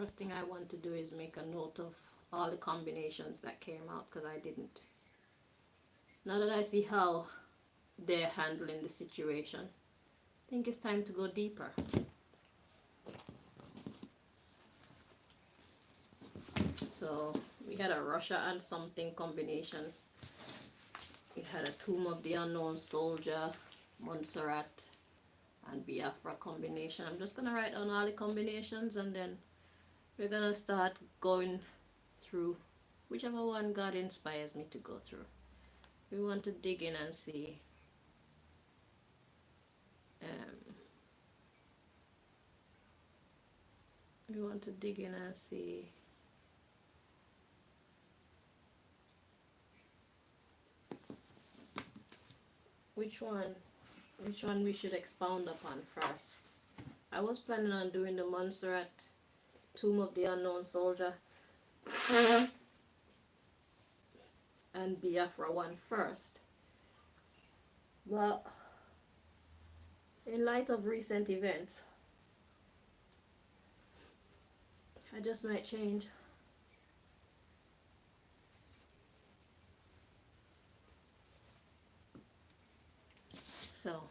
First thing I want to do is make a note of all the combinations that came out, because I didn't. Now that I see how they're handling the situation, I think it's time to go deeper. So we had a Russia and something combination. We had a Tomb of the Unknown Soldier, Montserrat, and Biafra combination. I'm just gonna write down all the combinations, and then we're gonna start going through whichever one God inspires me to go through. We want to dig in and see we want to dig in and see which one we should expound upon first. I was planning on doing the Montserrat Tomb of the Unknown Soldier and Biafra one first, but in light of recent events, I just might change. So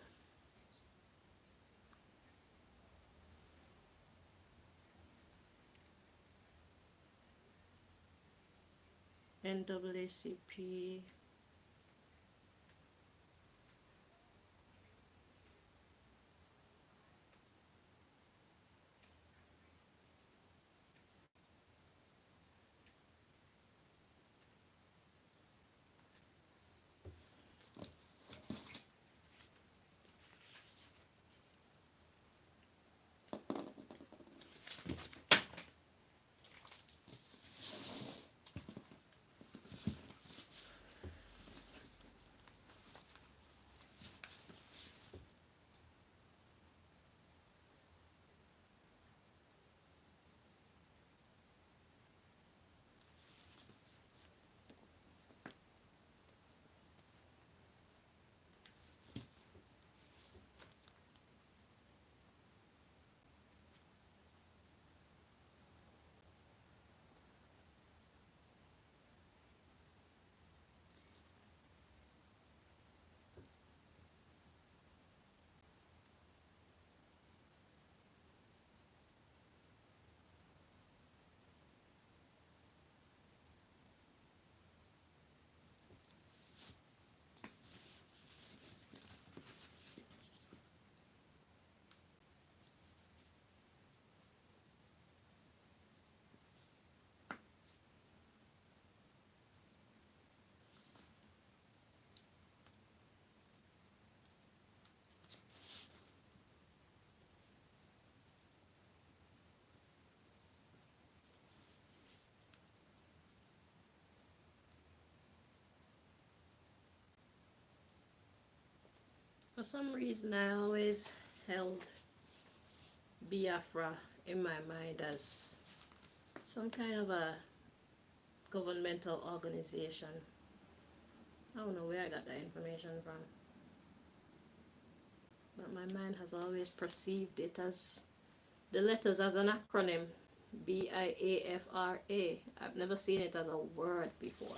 NAACP. For some reason, I always held Biafra in my mind as some kind of a governmental organization. I don't know where I got that information from, but my mind has always perceived it as the letters as an acronym, BIAFRA. I've never seen it as a word before.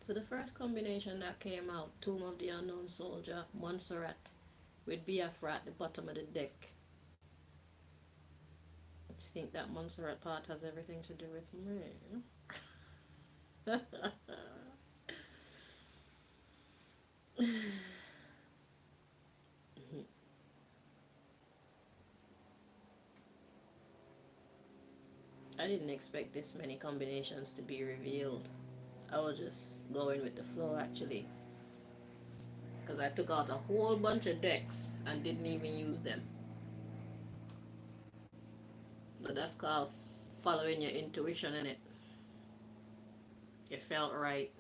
So the first combination that came out, Tomb of the Unknown Soldier, Montserrat, with Biafra at the bottom of the deck. I think that Montserrat part has everything to do with me. I didn't expect this many combinations to be revealed. I was just going with the flow actually. Because I took out a whole bunch of decks and didn't even use them. But that's called following your intuition in it. It felt right.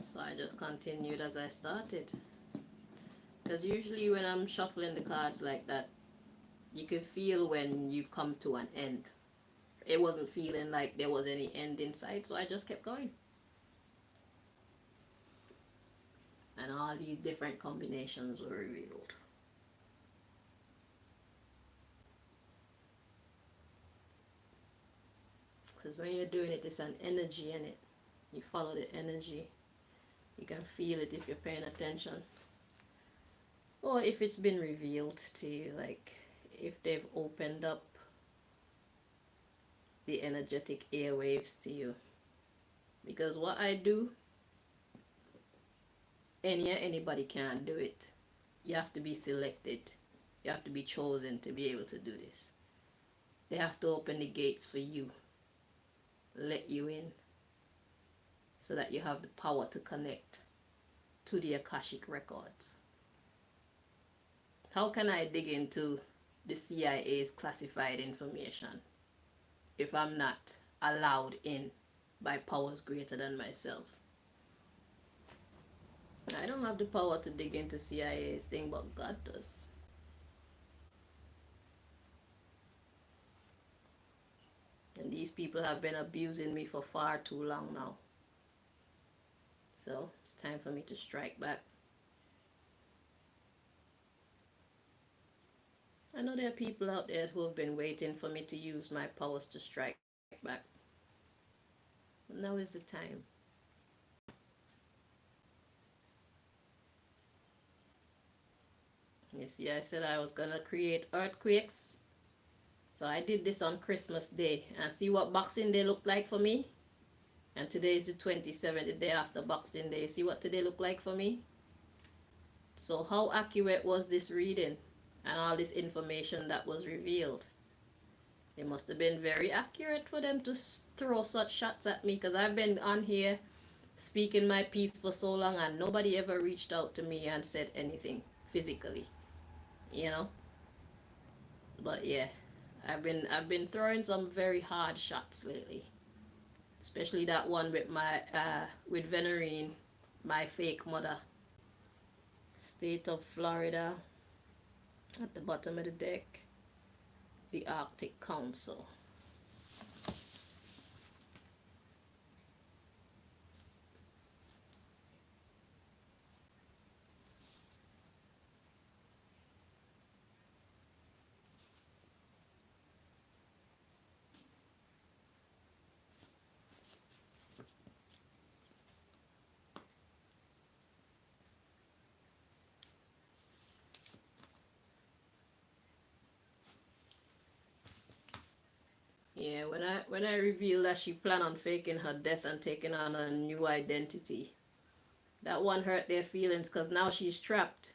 So I just continued as I started. Because usually when I'm shuffling the cards like that, you can feel when you've come to an end. It wasn't feeling like there was any end in sight, so I just kept going. And all these different combinations were revealed. Because when you're doing it, it's an energy in it. You follow the energy. You can feel it if you're paying attention. Or if it's been revealed to you, like if they've opened up the energetic airwaves to you. Because what I do, anybody can do it. You have to be selected. You have to be chosen to be able to do this. They have to open the gates for you, let you in, so that you have the power to connect to the Akashic records. How can I dig into the CIA's classified information if I'm not allowed in by powers greater than myself? I don't have the power to dig into CIA's thing, but God does. And these people have been abusing me for far too long now. So it's time for me to strike back. I know there are people out there who have been waiting for me to use my powers to strike back. But now is the time. You see, I said I was gonna create earthquakes. So I did this on Christmas Day. And see what Boxing Day looked like for me? And today is the 27th, the day after Boxing Day. See what today looked like for me? So how accurate was this reading and all this information that was revealed? It must have been very accurate for them to throw such shots at me, because I've been on here speaking my piece for so long and nobody ever reached out to me and said anything physically, you know. But yeah, I've been throwing some very hard shots lately, especially that one with my with Venerine, my fake mother. State of Florida at the bottom of the deck, the Arctic Council. Yeah, when I revealed that she planned on faking her death and taking on a new identity, that one hurt their feelings because now she's trapped.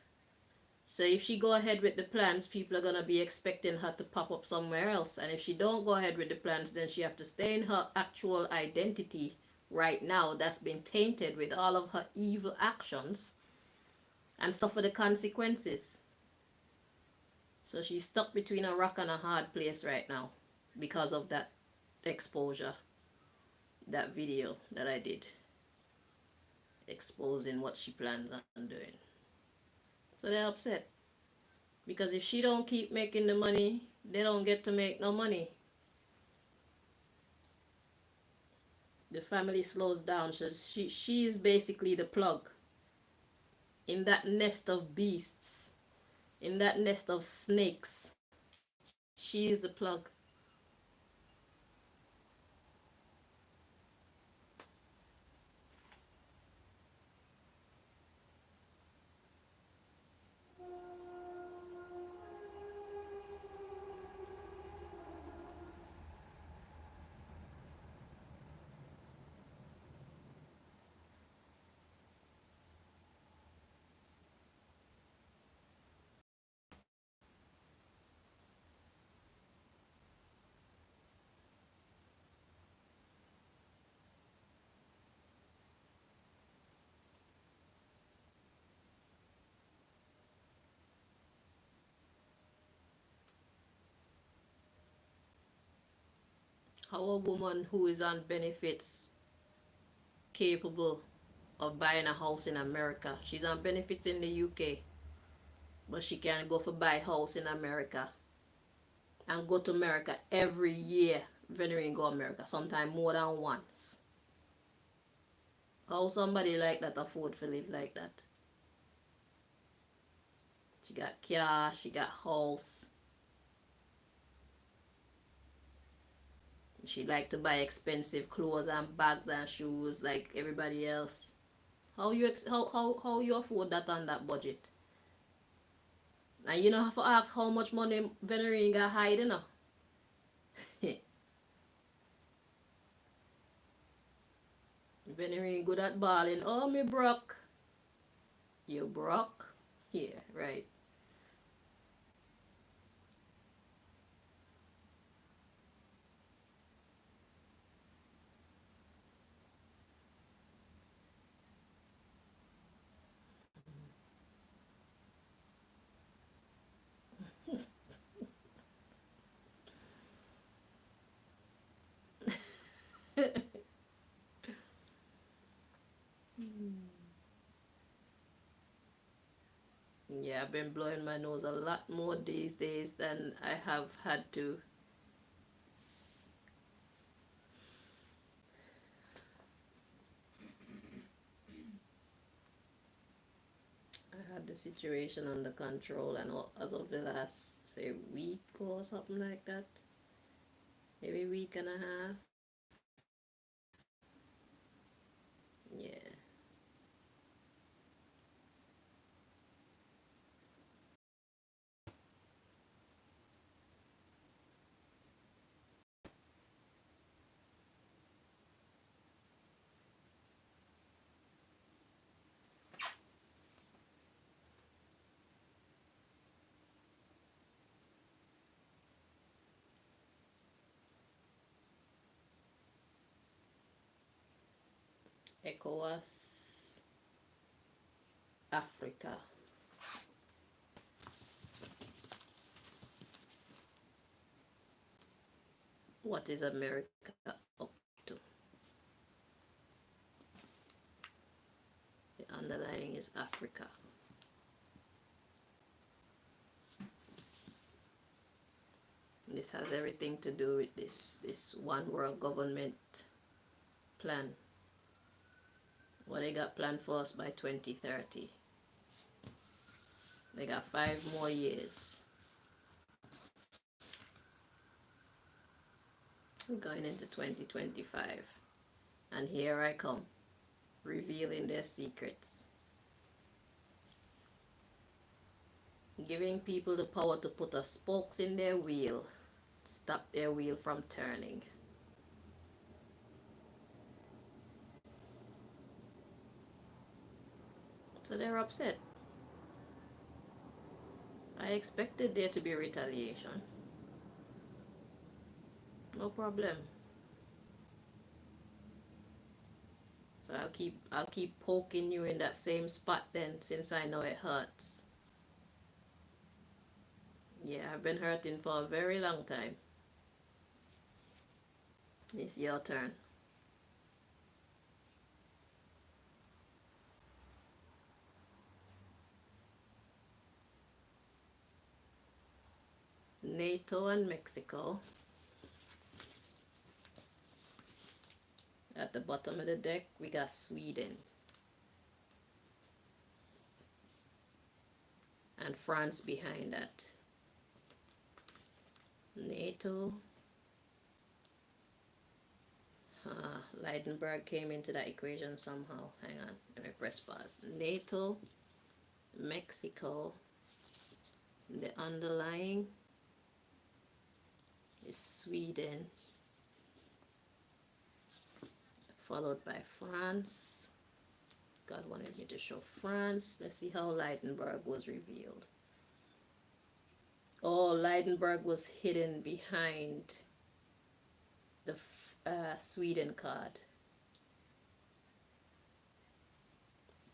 So if she go ahead with the plans, people are gonna be expecting her to pop up somewhere else. And if she don't go ahead with the plans, then she have to stay in her actual identity right now that's been tainted with all of her evil actions and suffer the consequences. So she's stuck between a rock and a hard place right now because of that exposure, that video that I did exposing what she plans on doing. So they're upset because if she don't keep making the money, they don't get to make no money. The family slows down. So she is basically the plug in that nest of beasts, in that nest of snakes. She is the plug. how a woman who is on benefits capable of buying a house in America? She's on benefits in the UK, but she can go for buy a house in America and go to America every year. Veneering go America, sometimes more than once. How somebody like that afford to live like that? She got car, she got house. She like to buy expensive clothes and bags and shoes like everybody else. How you afford that on that budget? And you don't have to ask how much money Veneering got hiding now. Veneering good at balling. Oh, me broke. You broke? Yeah, right. Yeah, I've been blowing my nose a lot more these days than I have had to. I had the situation under control, and as of the last, say, week or something like that, maybe week and a half. Yeah. ECOWAS, Africa. What is America up to? The underlying is Africa. This has everything to do with this one world government plan. What they got planned for us by 2030. They got 5 more years. Going into 2025. And here I come, revealing their secrets. Giving people the power to put a spokes in their wheel, stop their wheel from turning. So they're upset. I expected there to be retaliation. No problem. So I'll keep poking you in that same spot then, since I know it hurts. Yeah, I've been hurting for a very long time. It's your turn. NATO and Mexico. At the bottom of the deck, we got Sweden. And France behind that. NATO. Leidenberg came into that equation somehow. Hang on, let me press pause. NATO, Mexico. The underlying is Sweden, followed by France. God wanted me to show France. Let's see how Leidenberg was revealed. Oh, Leidenberg was hidden behind the Sweden card.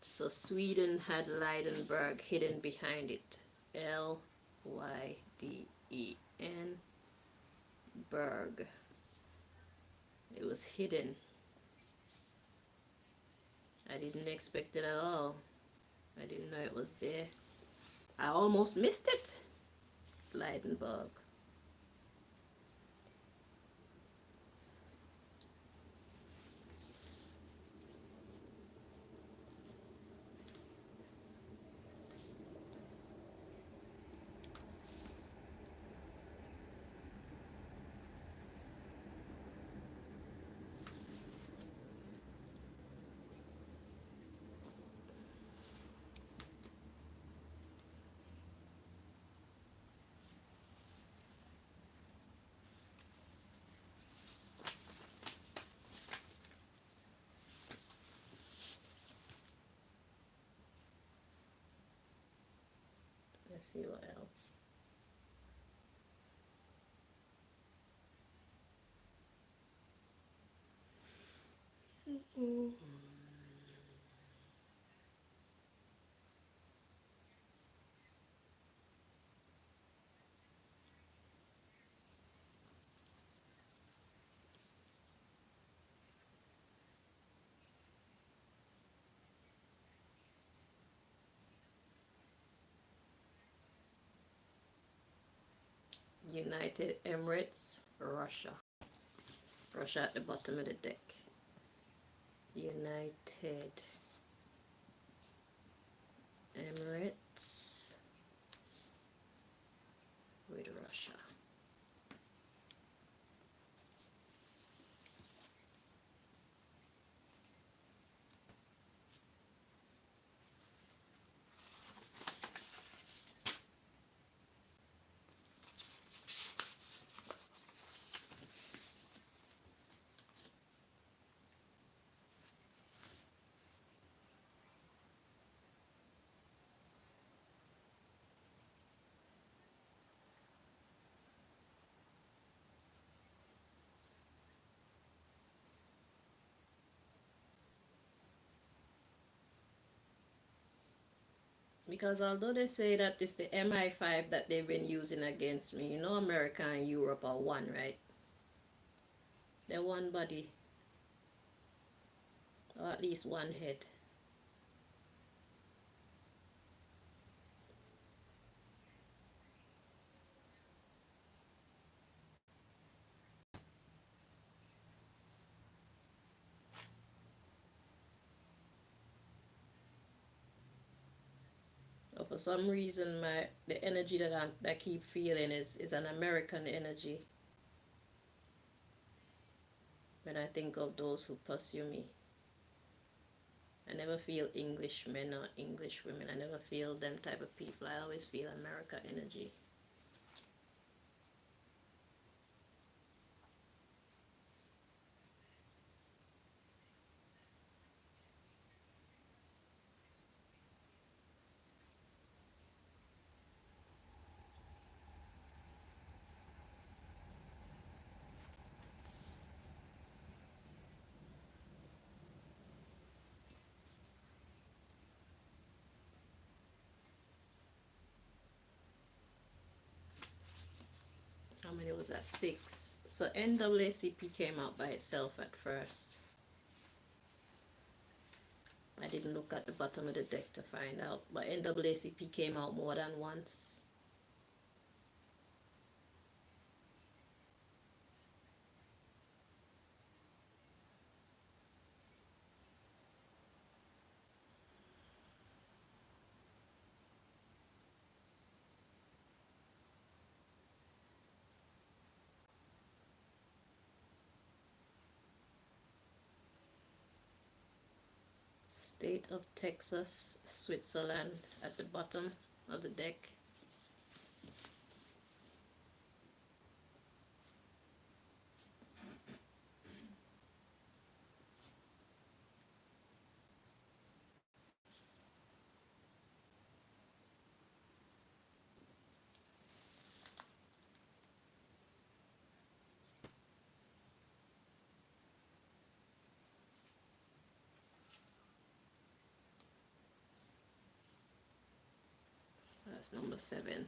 So Sweden had Leidenberg hidden behind it. L-Y-D-E-N Berg. It was hidden. I didn't expect it at all. I didn't know it was there. I almost missed it. Leidenberg. Let's see what else. United Emirates, Russia. Russia at the bottom of the deck. United Emirates with Russia. Because although they say that it's the MI5 that they've been using against me, you know America and Europe are one, right? They're one body. Or at least one head. But for some reason the energy that I keep feeling is an American energy when I think of those who pursue me. I never feel English men or English women. I never feel them type of people. I always feel America energy. How many was that? 6. So NAACP came out by itself at first. I didn't look at the bottom of the deck to find out, but NAACP came out more than once. State of Texas, Switzerland at the bottom of the deck. That's number 7.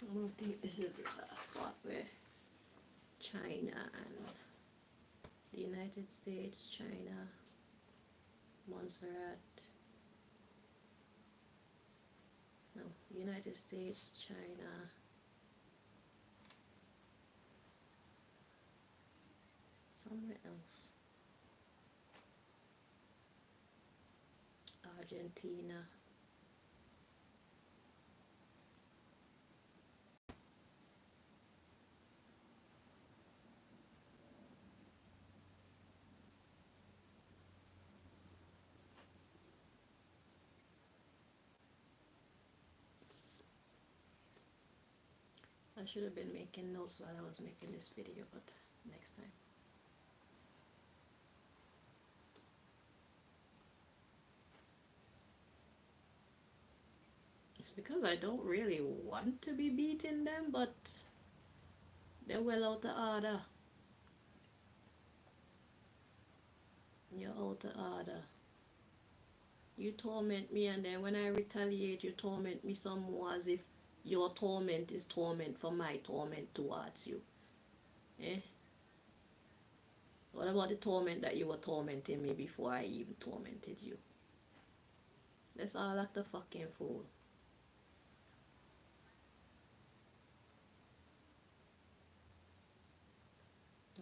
I don't think this is the last part where China and the United States, China, Montserrat, no, United States, China, somewhere else, Argentina, I should have been making notes while I was making this video, but next time. It's because I don't really want to be beating them, but they're well out of order. You're out of order. You torment me, and then when I retaliate, you torment me some more, as if your torment is torment for my torment towards you. Eh? What about the torment that you were tormenting me before I even tormented you? Let's all act a fucking fool.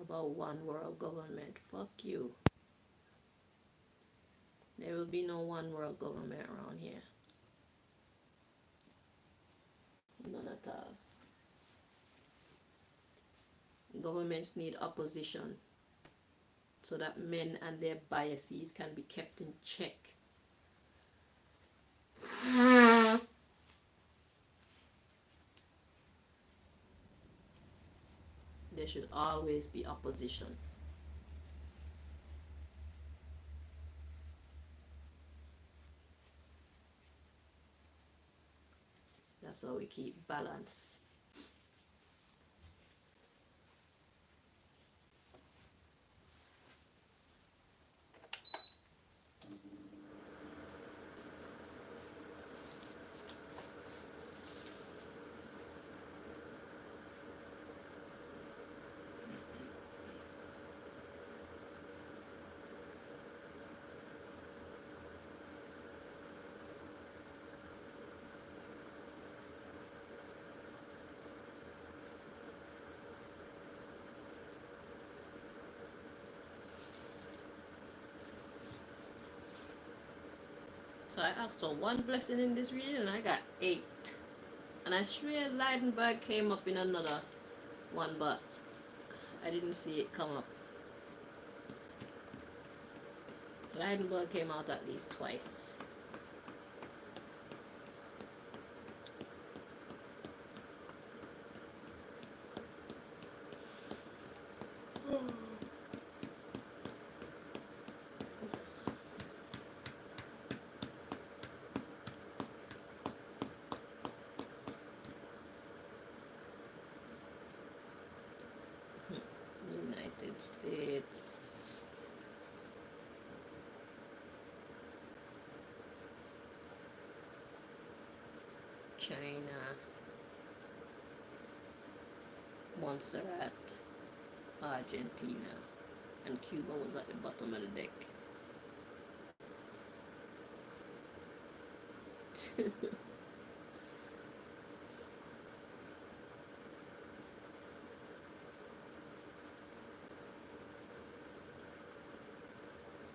About one world government. Fuck you. There will be no one world government around here. None at all. Governments need opposition so that men and their biases can be kept in check. There should always be opposition. That's how we keep balance. So I asked for one blessing in this reading and I got 8. And I swear Leidenberg came up in another one, but I didn't see it come up. Leidenberg came out at least twice. United States, China, Montserrat, Argentina, and Cuba was at the bottom of the deck.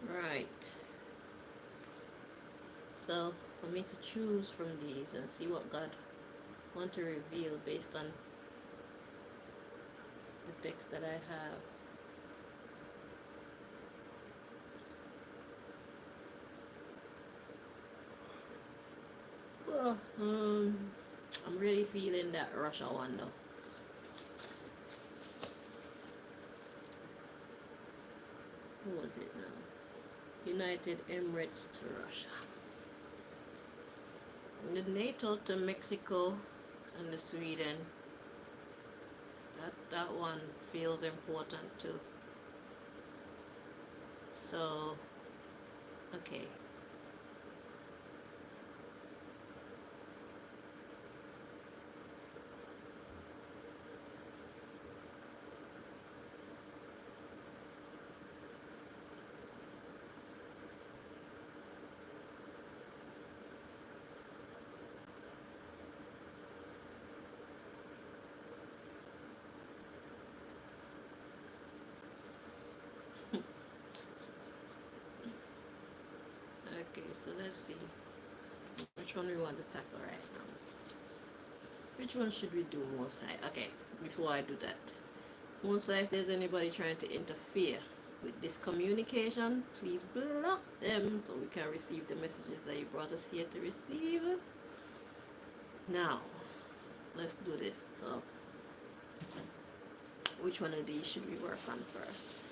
Right. So for me to choose from these and see what God want to reveal based on the text that I have. Well, I'm really feeling that Russia one though. Who was it now? United Emirates to Russia. The NATO to Mexico and the Sweden. That one feels important too. So, okay. Let's see which one we want to tackle right now. Which one should we do, Montserrat? Okay, before I do that, Montserrat, if there's anybody trying to interfere with this communication, please block them so we can receive the messages that you brought us here to receive. Now, let's do this. So, which one of these should we work on first?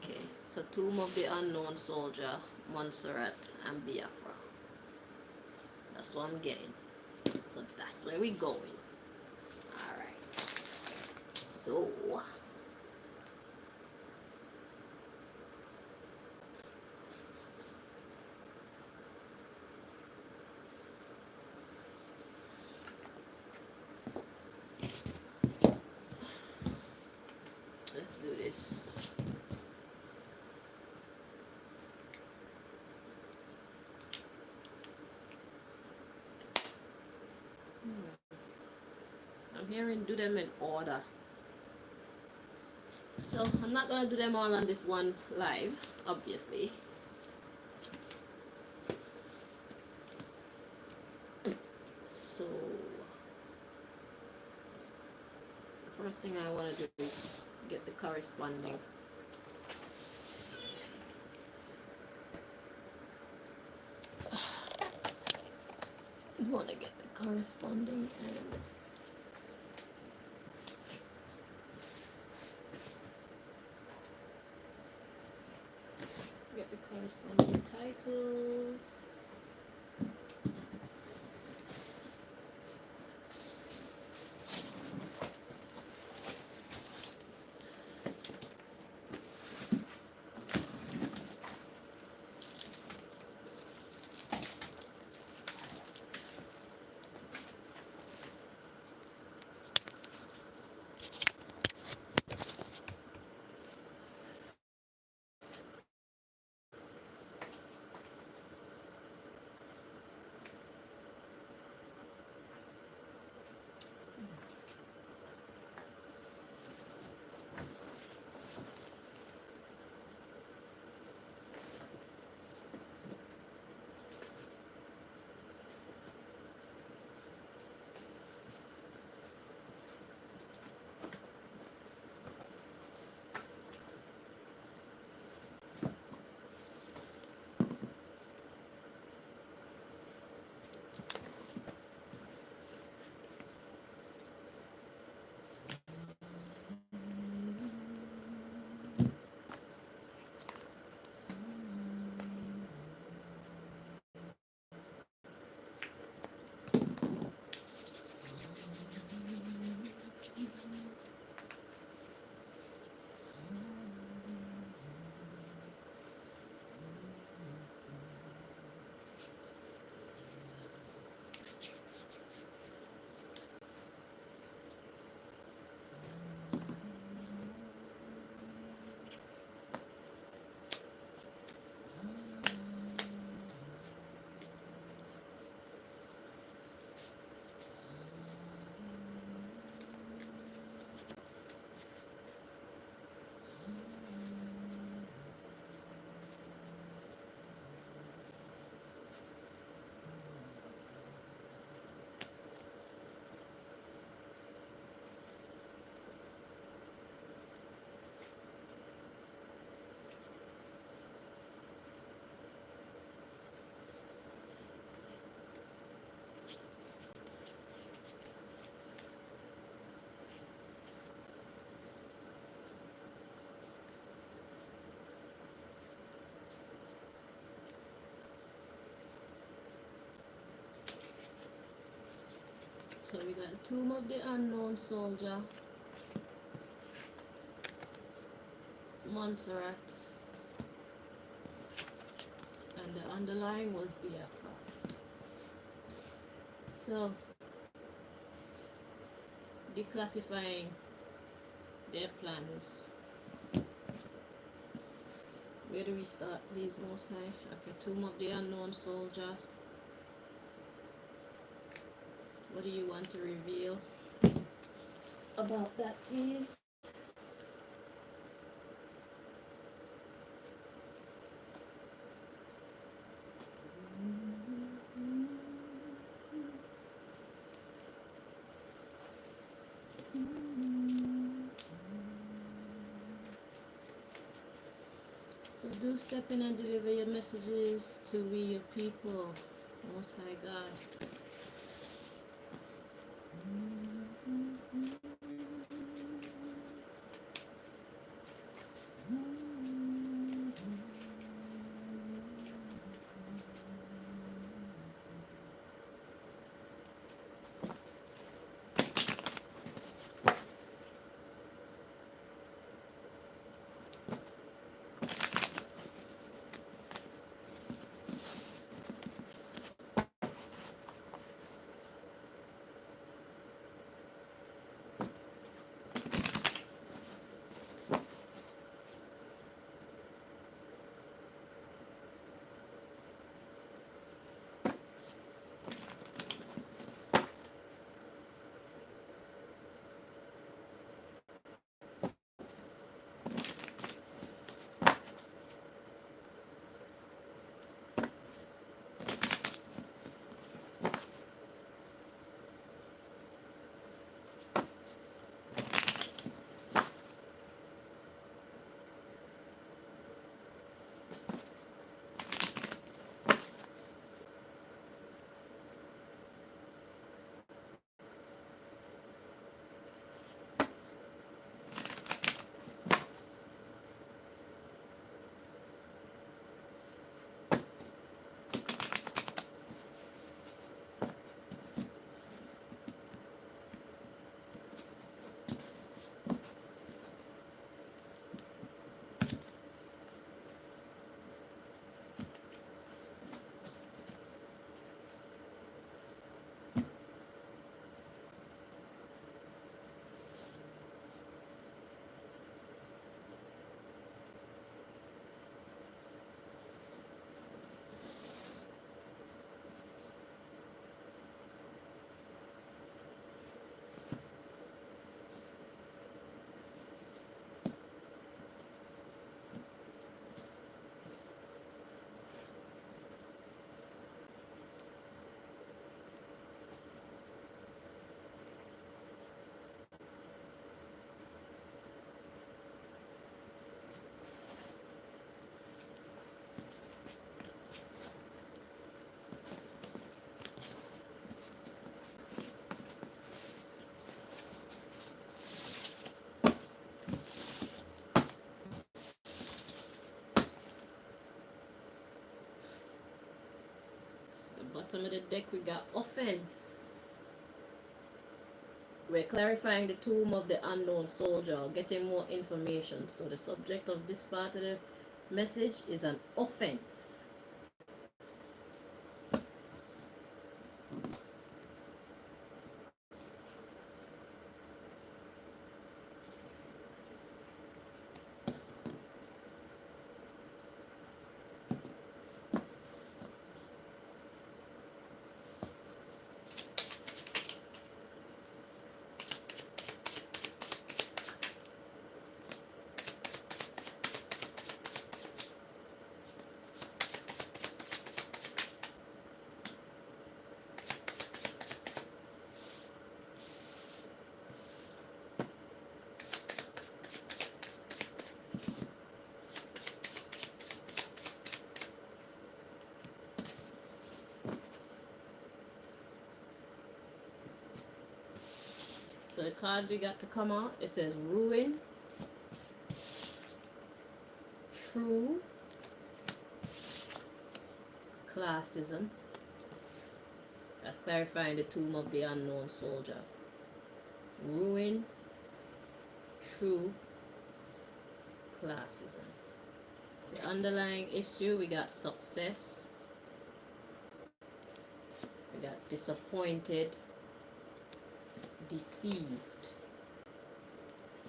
Okay, so Tomb of the Unknown Soldier, Montserrat, and Biafra. That's what I'm getting. So that's where we're going. Alright. So let's do this. I'm hearing do them in order. So I'm not gonna do them all on this one live, obviously. So the first thing I want to do is get the corresponding. You want to get the corresponding and get the corresponding titles. So we got the Tomb of the Unknown Soldier, Montserrat, and the underlying was Biafra. So declassifying their plans. Where do we start, please, Most High? Okay, Tomb of the Unknown Soldier. What do you want to reveal about that, please? So do step in and deliver your messages to we your people. Most High God. Bottom of the deck we got offense. We're clarifying the tomb of the unknown soldier, getting more information. So the subject of this part of the message is an offense. So the cards we got to come out, it says ruin, true, classism. That's clarifying the tomb of the unknown soldier. Ruin, true, classism. The underlying issue, we got success, we got disappointed, deceived,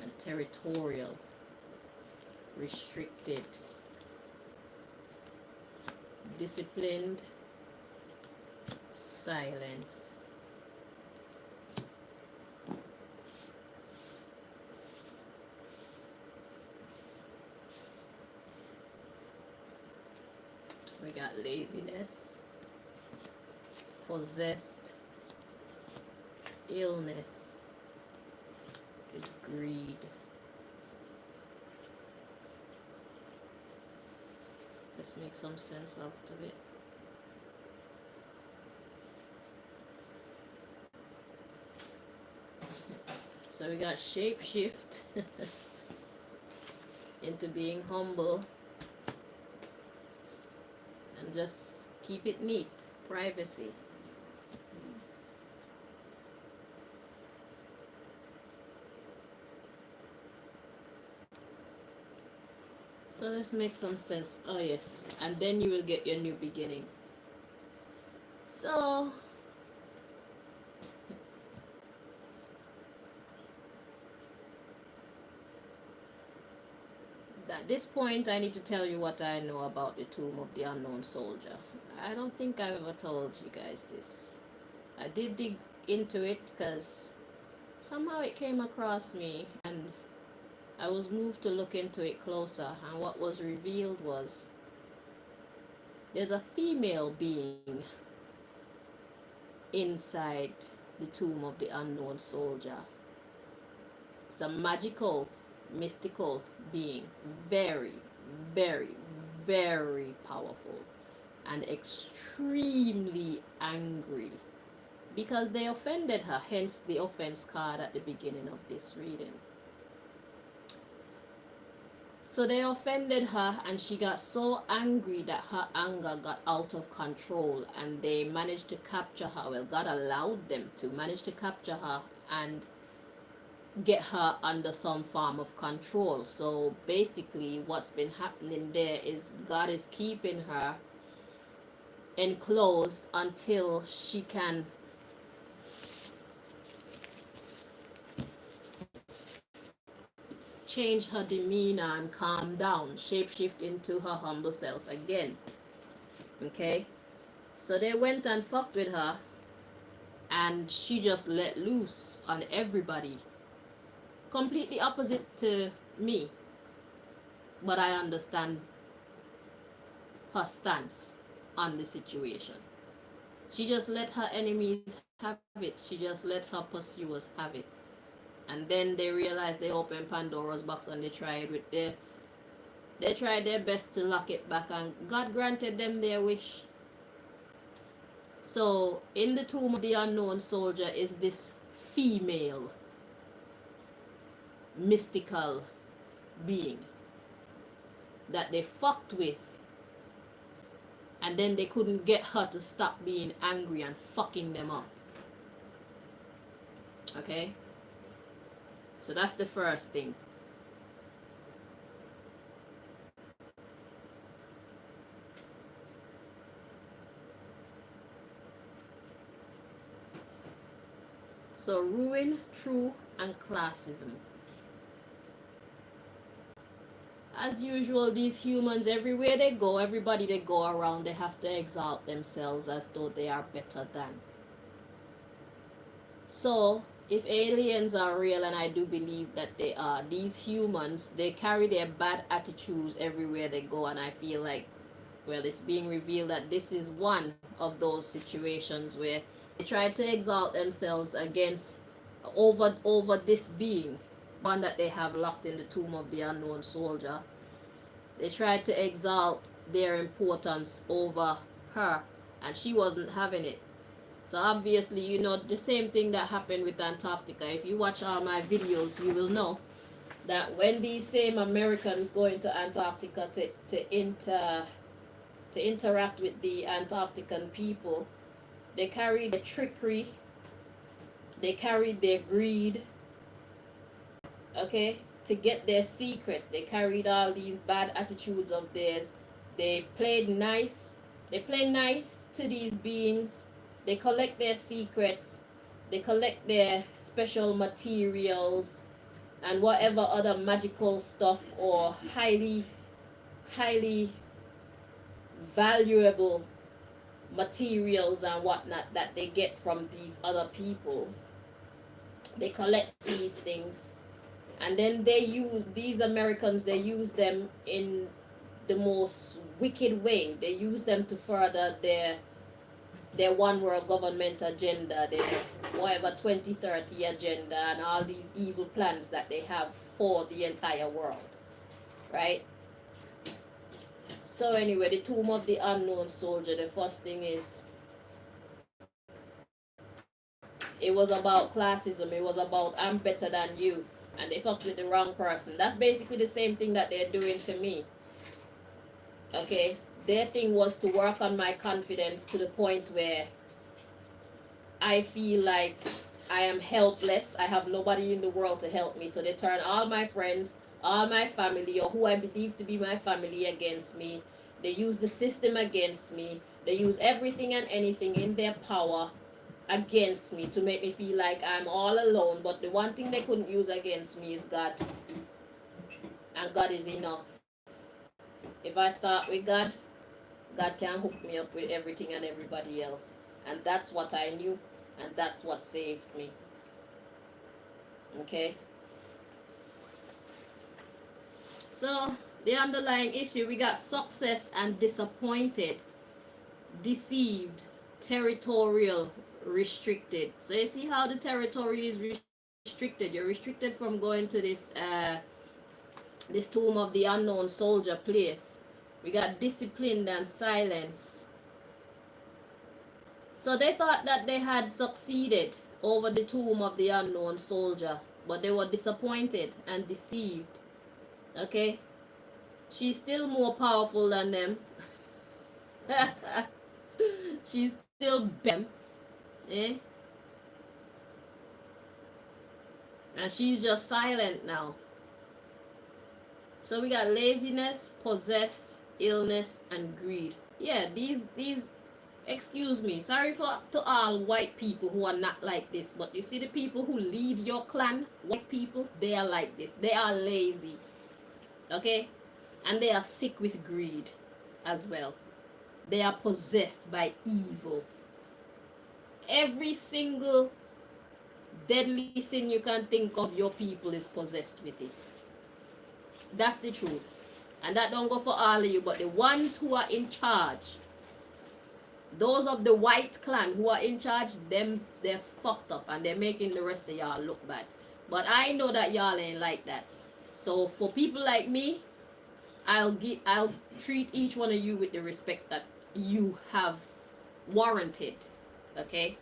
and territorial, restricted, disciplined, silence. We got laziness, possessed, illness is greed. Let's make some sense out of it. So we got shape shift into being humble and just keep it neat. Privacy. So let's make some sense. Oh yes, and then you will get your new beginning. So at this point, I need to tell you what I know about the Tomb of the Unknown Soldier. I don't think I've ever told you guys this. I did dig into it because somehow it came across me and I was moved to look into it closer, and what was revealed was there's a female being inside the Tomb of the Unknown Soldier. It's a magical, mystical being, very, very, very powerful and extremely angry because they offended her, hence the offense card at the beginning of this reading. So they offended her and she got so angry that her anger got out of control, and they managed to capture her. Well, God allowed them to manage to capture her and get her under some form of control. So basically what's been happening there is God is keeping her enclosed until she can change her demeanor and calm down, shapeshift into her humble self again. Okay, so they went and fucked with her and she just let loose on everybody, completely opposite to me, but I understand her stance on the situation. She just let her enemies have it. She just let her pursuers have it. And then they realized they opened Pandora's box and they tried their best to lock it back, and God granted them their wish. So in the Tomb of the Unknown Soldier is this female mystical being that they fucked with, and then they couldn't get her to stop being angry and fucking them up. Okay, so that's the first thing. So ruin, true, and classism. As usual, these humans, everywhere they go, everybody they go around, they have to exalt themselves as though they are better than. So if aliens are real, and I do believe that they are, these humans, they carry their bad attitudes everywhere they go, and I feel like, well, it's being revealed that this is one of those situations where they try to exalt themselves against over this being, one that they have locked in the Tomb of the Unknown Soldier. They tried to exalt their importance over her, and she wasn't having it. So obviously, you know, the same thing that happened with Antarctica. If you watch all my videos, you will know that when these same Americans go into Antarctica to interact with the Antarctican people, they carry the trickery, they carried their greed, okay, to get their secrets. They carried all these bad attitudes of theirs. They played nice. They play nice to these beings. They collect their secrets. They collect their special materials and whatever other magical stuff or highly valuable materials and whatnot that they get from these other peoples. They collect these things, and then they use these Americans, they use them in the most wicked way. They use them to further their one world government agenda, their whatever 2030 agenda, and all these evil plans that they have for the entire world, right? So anyway, the tomb of the unknown soldier, the first thing is, it was about classism. It was about I'm better than you. And they fucked with the wrong person. That's basically the same thing that they're doing to me. Okay? Their thing was to work on my confidence to the point where I feel like I am helpless. I have nobody in the world to help me. So they turn all my friends, all my family, or who I believe to be my family against me. They use the system against me. They use everything and anything in their power against me to make me feel like I'm all alone. But the one thing they couldn't use against me is God. And God is enough. If I start with God, God can hook me up with everything and everybody else. And that's what I knew. And that's what saved me. Okay? So, the underlying issue, we got success and disappointed, deceived, territorial, restricted. So you see how the territory is restricted. You're restricted from going to this tomb of the unknown soldier place. We got disciplined and silence. So they thought that they had succeeded over the tomb of the unknown soldier, but they were disappointed and deceived. Okay? She's still more powerful than them. She's still better. Eh? And she's just silent now. So we got laziness, possessed, illness, and greed. Yeah, these excuse me, sorry to all white people who are not like this, but you see the people who lead your clan, white people, they are like this. They are lazy. Okay? And they are sick with greed as well. They are possessed by evil. Every single deadly sin you can think of, your people is possessed with it. That's the truth. And that don't go for all of you, but the ones who are in charge, those of the white clan who are in charge, them, they're fucked up and they're making the rest of y'all look bad. But I know that y'all ain't like that. So for people like me, I'll treat each one of you with the respect that you have warranted. Okay?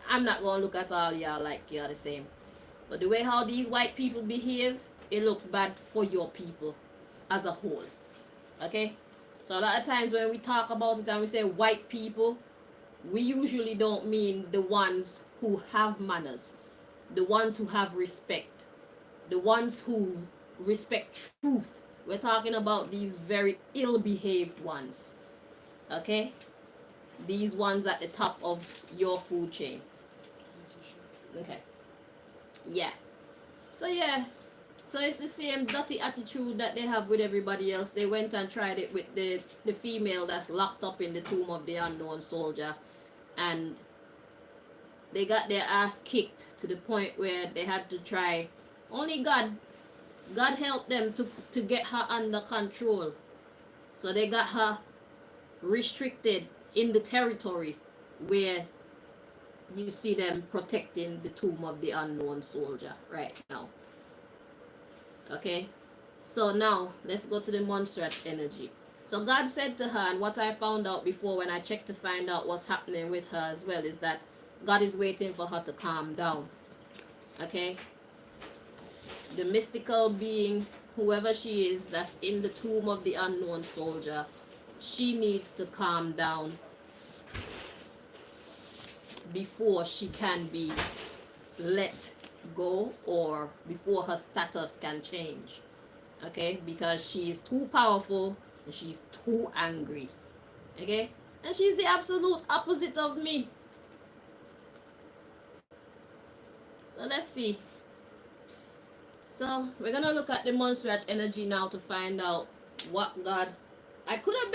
I'm not gonna look at all y'all like you're the same. But the way how these white people behave, it looks bad for your people as a whole. Okay? So a lot of times when we talk about it and we say white people, we usually don't mean the ones who have manners, the ones who have respect, the ones who respect truth. We're talking about these very ill-behaved ones. Okay? These ones at the top of your food chain. Okay. Yeah. So yeah. So it's the same dirty attitude that they have with everybody else. They went and tried it with the female that's locked up in the tomb of the unknown soldier. And they got their ass kicked to the point where they had to try. Only God helped them to get her under control. So they got her restricted in the territory where you see them protecting the tomb of the unknown soldier right now. Okay, so now let's go to the Montserrat energy. So God said to her, and what I found out before when I checked to find out what's happening with her as well, is that God is waiting for her to calm down. Okay, the mystical being, whoever she is, that's in the tomb of the unknown soldier, she needs to calm down before she can be let go, or before her status can change. Okay, because she is too powerful and she's too angry. Okay, and she's the absolute opposite of me. So let's see. So we're gonna look at the Montserrat energy now to find out what God. I could have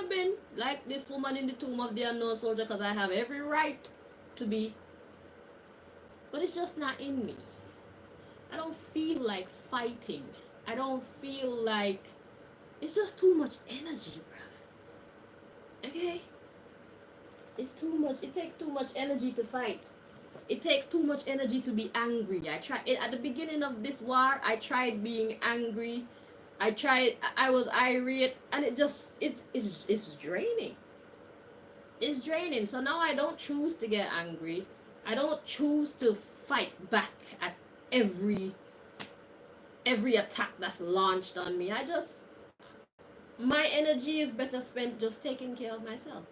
been like this woman in the tomb of the unknown soldier, because I have every right to be, but it's just not in me. I don't feel like fighting. I don't feel like, it's just too much energy, bruv. Okay? It's too much. It takes too much energy to fight. It takes too much energy to be angry. I tried it at the beginning of this war. I tried being angry I tried, I was irate, and it's draining. It's draining. So now I don't choose to get angry. I don't choose to fight back at every attack that's launched on me. My energy is better spent just taking care of myself.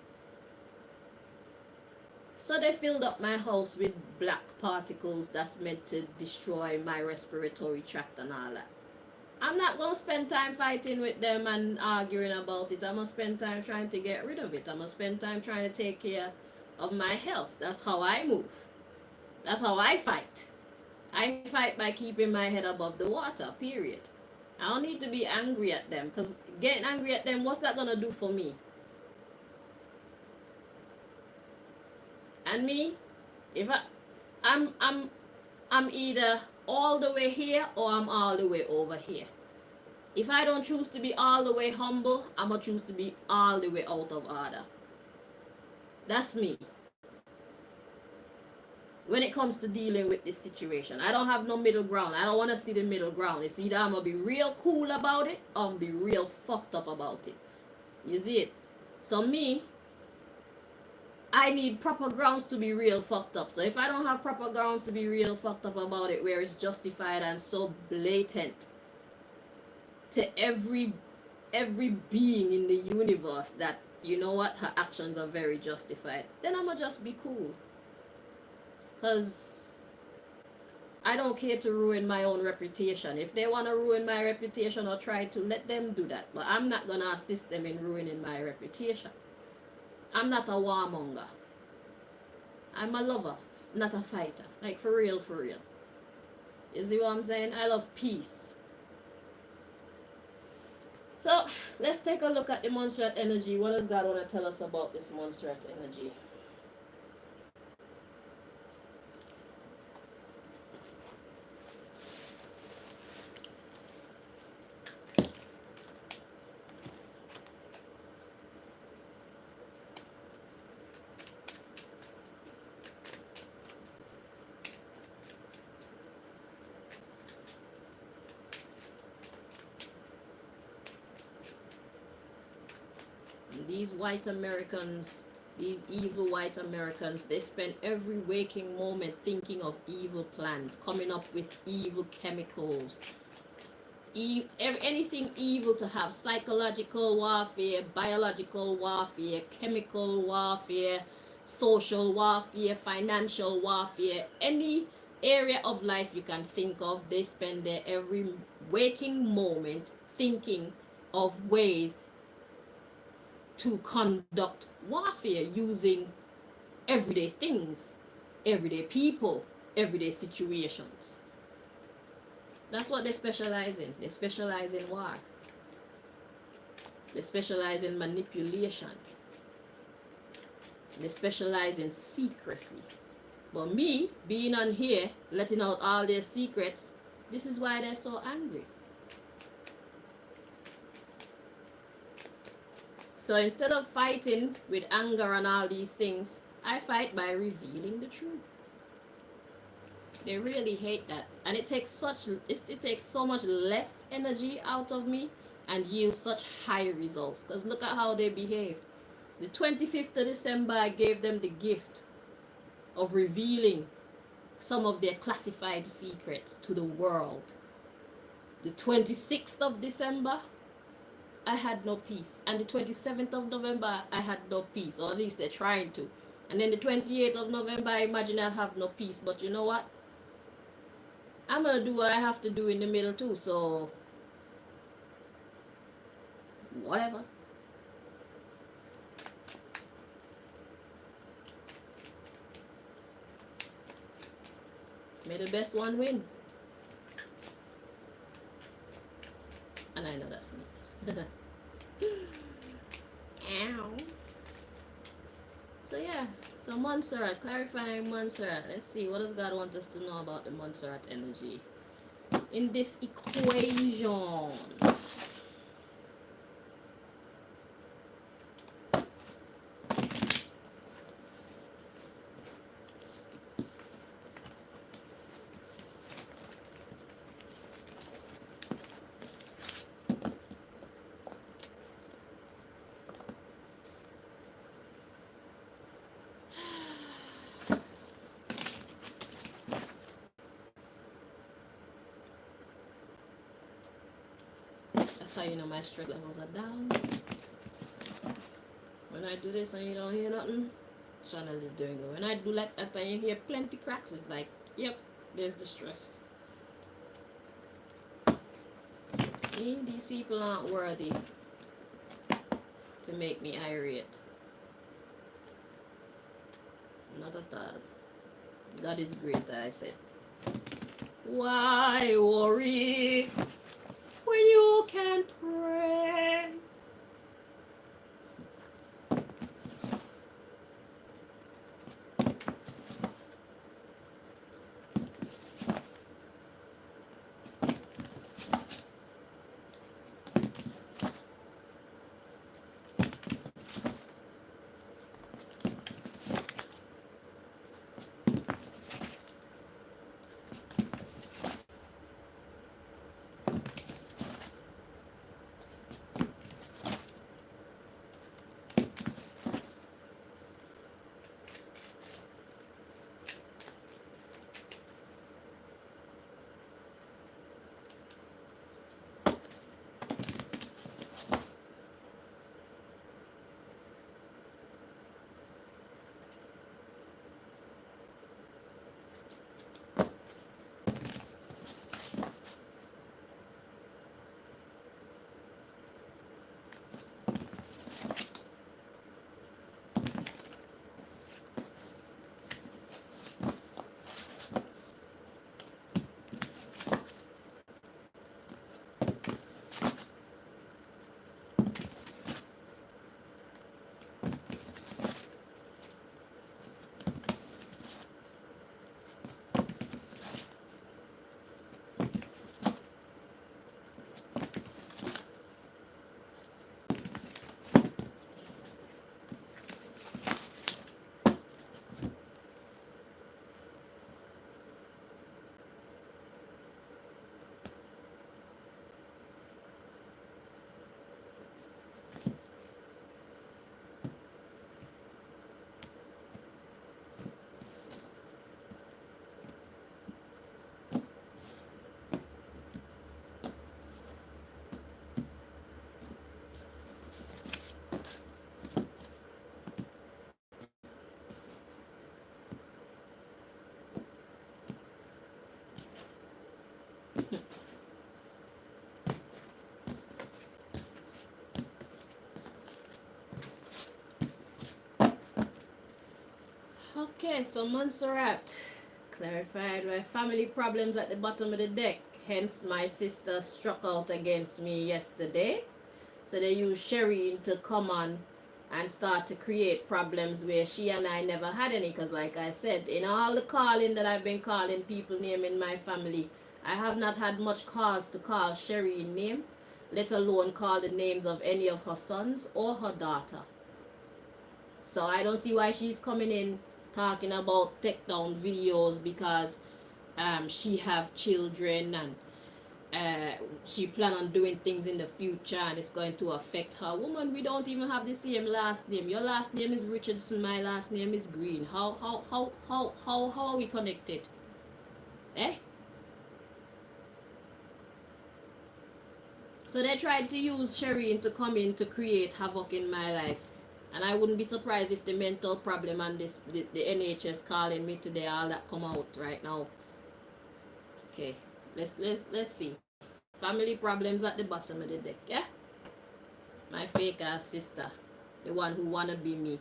So they filled up my house with black particles that's meant to destroy my respiratory tract and all that. I'm not going to spend time fighting with them and arguing about it. I'm going to spend time trying to get rid of it. I'm going to spend time trying to take care of my health. That's how I move. That's how I fight. I fight by keeping my head above the water, period. I don't need to be angry at them, because getting angry at them, what's that going to do for me? And me, if I'm either all the way here or I'm all the way over here. If I don't choose to be all the way humble, I'm going to choose to be all the way out of order. That's me. When it comes to dealing with this situation, I don't have no middle ground. I don't want to see the middle ground. It's either I'm going to be real cool about it or I'm going to be real fucked up about it. You see it? So me, I need proper grounds to be real fucked up. So if I don't have proper grounds to be real fucked up about it, where it's justified and so blatant to every being in the universe that, you know what, her actions are very justified, then I'ma just be cool. Because I don't care to ruin my own reputation. If they want to ruin my reputation or try to, let them do that. But I'm not going to assist them in ruining my reputation. I'm not a warmonger. I'm a lover, not a fighter. Like, for real, for real. You see what I'm saying? I love peace. So, let's take a look at the Montserrat energy. What does God want to tell us about this Montserrat energy? These white Americans, these evil white Americans, they spend every waking moment thinking of evil plans, coming up with evil chemicals, anything evil to have: psychological warfare, biological warfare, chemical warfare, social warfare, financial warfare, any area of life you can think of. They spend their every waking moment thinking of ways to conduct warfare using everyday things, everyday people, everyday situations. That's what they specialize in. They specialize in war. They specialize in manipulation. They specialize in secrecy. But me, being on here, letting out all their secrets, this is why they're so angry. So instead of fighting with anger and all these things, I fight by revealing the truth. They really hate that. And it takes so much less energy out of me and yields such high results. Because look at how they behave. The 25th of December, I gave them the gift of revealing some of their classified secrets to the world. The 26th of December, I had no peace. And the 27th of November, I had no peace. Or at least they're trying to. And then the 28th of November, I imagine I'll have no peace. But you know what? I'm going to do what I have to do in the middle too. So, whatever. May the best one win. And I know that's me. Ow. So yeah, so Montserrat, clarifying Montserrat. Let's see, what does God want us to know about the Montserrat energy in this equation? That's how you know my stress levels are down. When I do this and you don't hear nothing, channel is doing good. When I do like that and you hear plenty cracks, it's like, yep, there's the stress. These people aren't worthy to make me irate. Not at all. God is greater, I said. Why worry when you can pray? Okay, so Montserrat clarified my family problems at the bottom of the deck. Hence, my sister struck out against me yesterday. So they used Sherry to come on and start to create problems where she and I never had any. Because like I said, in all the calling that I've been calling people name in my family, I have not had much cause to call Sherry name, let alone call the names of any of her sons or her daughter. So I don't see why she's coming in talking about take down videos because she have children and she plan on doing things in the future and it's going to affect her. Woman, we don't even have the same last name. Your last name is Richardson, my last name is Green. How are we connected? Eh? So they tried to use Shireen to come in to create havoc in my life. And I wouldn't be surprised if the mental problem and this the NHS calling me today, all that come out right now. Okay, let's see. Family problems at the bottom of the deck, yeah? My fake ass sister, the one who wanna be me.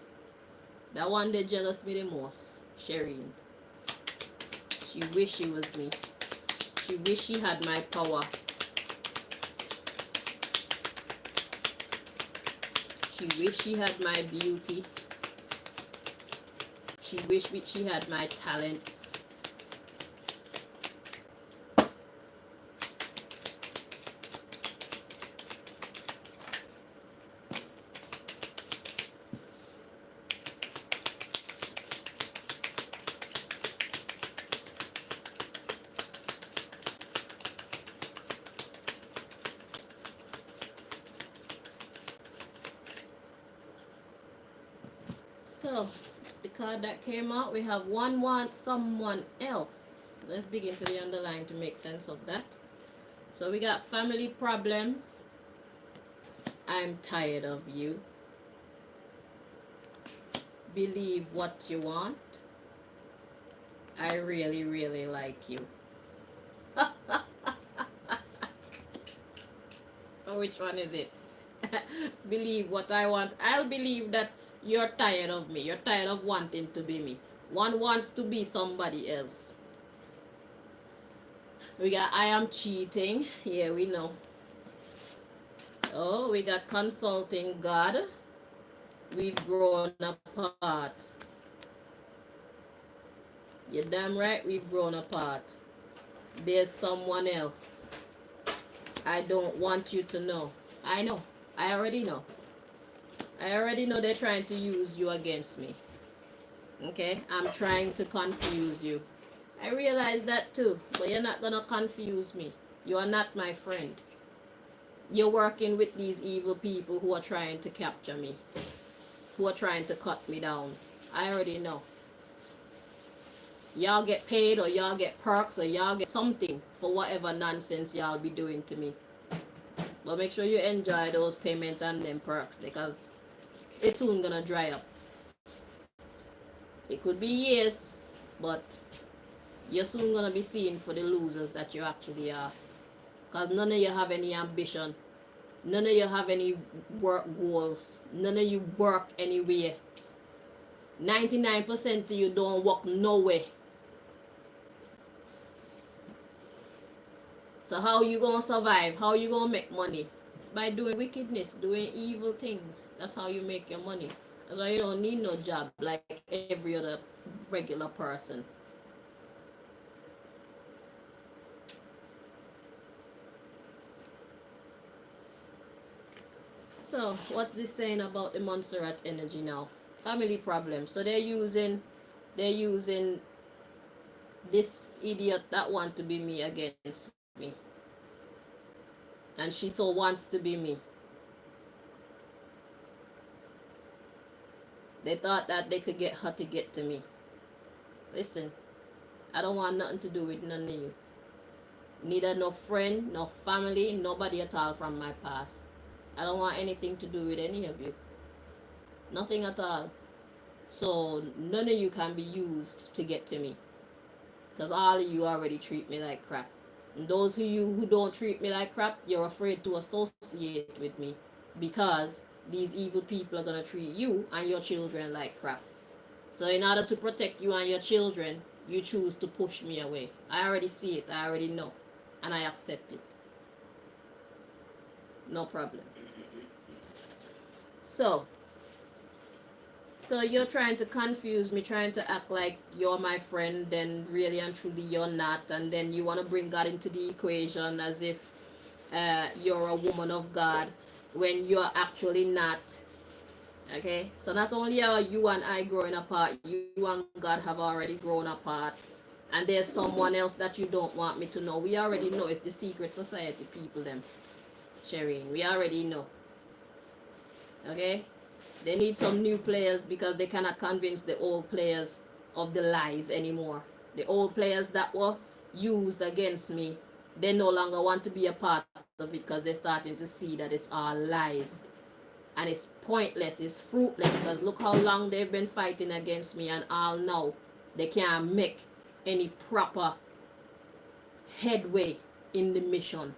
That one that jealous me the most, Shireen. She wish she was me. She wish she had my power. She wish she had my beauty. She wish she had my talents. So, the card that came out, we have one want someone else. Let's dig into the underline to make sense of that. So we got family problems, I'm tired of you. Believe what you want. I really, really like you. So which one is it? Believe what I want. I'll believe that you're tired of me. You're tired of wanting to be me. One wants to be somebody else. We got I am cheating. Yeah, we know. Oh, we got consulting God. We've grown apart. You're damn right we've grown apart. There's someone else. I don't want you to know. I know. I already know. I already know they're trying to use you against me. Okay? I'm trying to confuse you. I realize that too. But you're not gonna confuse me. You are not my friend. You're working with these evil people who are trying to capture me, who are trying to cut me down. I already know. Y'all get paid, or y'all get perks, or y'all get something for whatever nonsense y'all be doing to me. But make sure you enjoy those payments and them perks, because it's soon gonna dry up. It could be years, but you're soon gonna be seen for the losers that you actually are. Because none of you have any ambition. None of you have any work goals. None of you work anywhere. 99% of you don't work nowhere. So how you gonna survive? How you gonna make money? It's by doing wickedness, doing evil things. That's how you make your money. That's why you don't need no job like every other regular person. So what's this saying about the Montserrat energy now? Family problems. So they're using this idiot that want to be me against me. And she so wants to be me. They thought that they could get her to get to me. Listen, I don't want nothing to do with none of you. Neither no friend, no family, nobody at all from my past. I don't want anything to do with any of you. Nothing at all. So none of you can be used to get to me. Because all of you already treat me like crap. And those of you who don't treat me like crap, you're afraid to associate with me. Because these evil people are going to treat you and your children like crap. So in order to protect you and your children, you choose to push me away. I already see it. I already know. And I accept it. No problem. So you're trying to confuse me, trying to act like you're my friend, then really and truly you're not, and then you want to bring God into the equation as if you're a woman of God when you're actually not. Okay, so not only are you and I growing apart, you and God have already grown apart, and there's someone else that you don't want me to know. We already know it's the secret society people, them. Shireen, we already know. Okay, they need some new players because they cannot convince the old players of the lies anymore. The old players that were used against me, they no longer want to be a part of it because they're starting to see that it's all lies. And it's pointless, it's fruitless, because look how long they've been fighting against me, and all now they can't make any proper headway in the mission.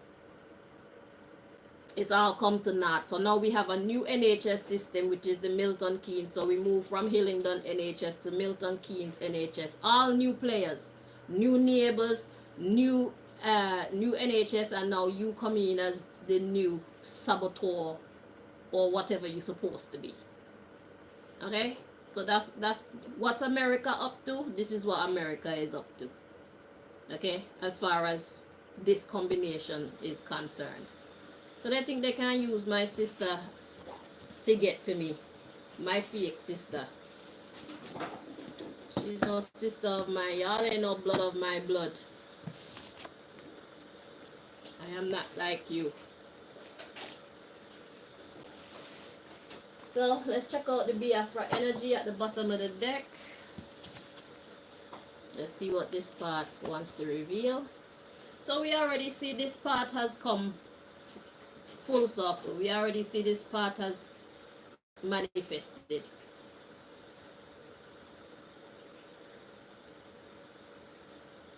It's all come to naught. So now we have a new NHS system, which is the Milton Keynes. So we move from Hillingdon NHS to Milton Keynes NHS. All new players, new neighbors, new NHS, and now you come in as the new saboteur or whatever you're supposed to be. Okay, so that's what's America up to. This is what America is up to. Okay, as far as this combination is concerned. So they think they can use my sister to get to me. My fake sister. She's no sister of mine. Y'all ain't no blood of my blood. I am not like you. So let's check out the Biafra energy at the bottom of the deck. Let's see what this part wants to reveal. So we already see this part has come full circle. We already see this part as manifested.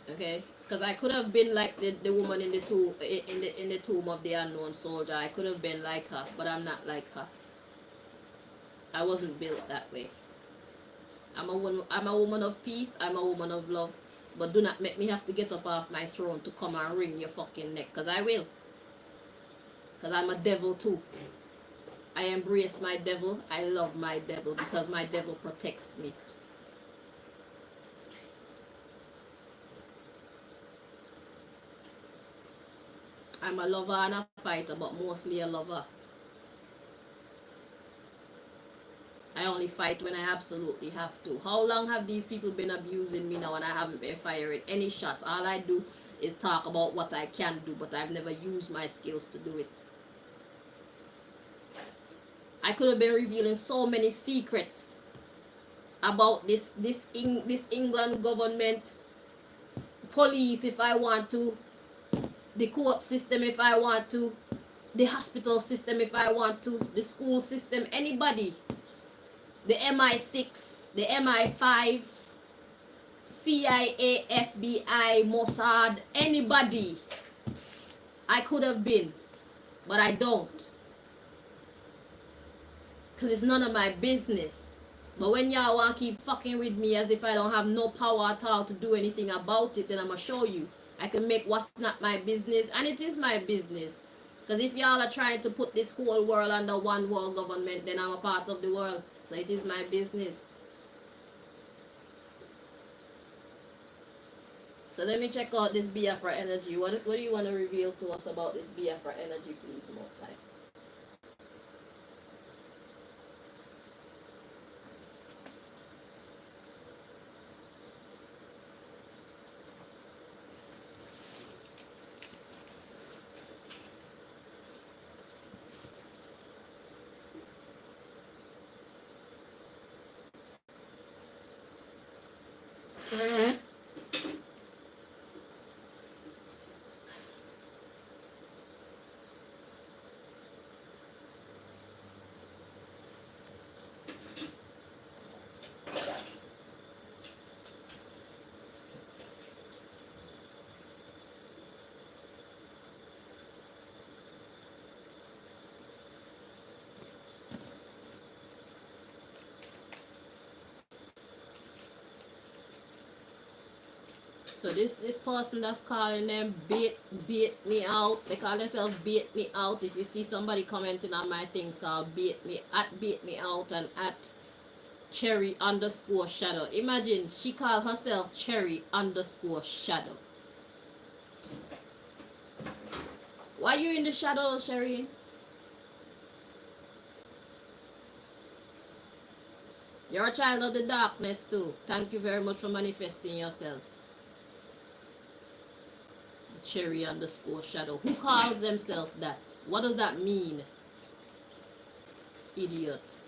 Okay, because I could have been like the woman in the tomb of the unknown soldier. I could have been like her, but I'm not like her. I wasn't built that way. I'm a woman of peace. I'm a woman of love. But do not make me have to get up off my throne to come and wring your fucking neck, because I will. Because I'm a devil too. I embrace my devil. I love my devil because my devil protects me. I'm a lover and a fighter, but mostly a lover. I only fight when I absolutely have to. How long have these people been abusing me now and I haven't been firing any shots? All I do is talk about what I can do, but I've never used my skills to do it. I could have been revealing so many secrets about this England government, police if I want to, the court system if I want to, the hospital system if I want to, the school system, anybody. The MI6, the MI5, CIA, FBI, Mossad, anybody. I could have been, but I don't. Because it's none of my business. But when y'all want to keep fucking with me as if I don't have no power at all to do anything about it, then I'm going to show you. I can make what's not my business, and it is my business. Because if y'all are trying to put this whole world under one world government, then I'm a part of the world. So it is my business. So let me check out this Biafra energy. What do you want to reveal to us about this Biafra energy, please, Mossad? So this person that's calling them bait me out. They call themselves bait me out. If you see somebody commenting on my things called bait me out and at cherry underscore shadow. Imagine she called herself cherry underscore shadow. Why you in the shadow, Sherry? You're a child of the darkness too. Thank you very much for manifesting yourself. Cherry underscore shadow. Who calls themselves that? What does that mean? Idiot.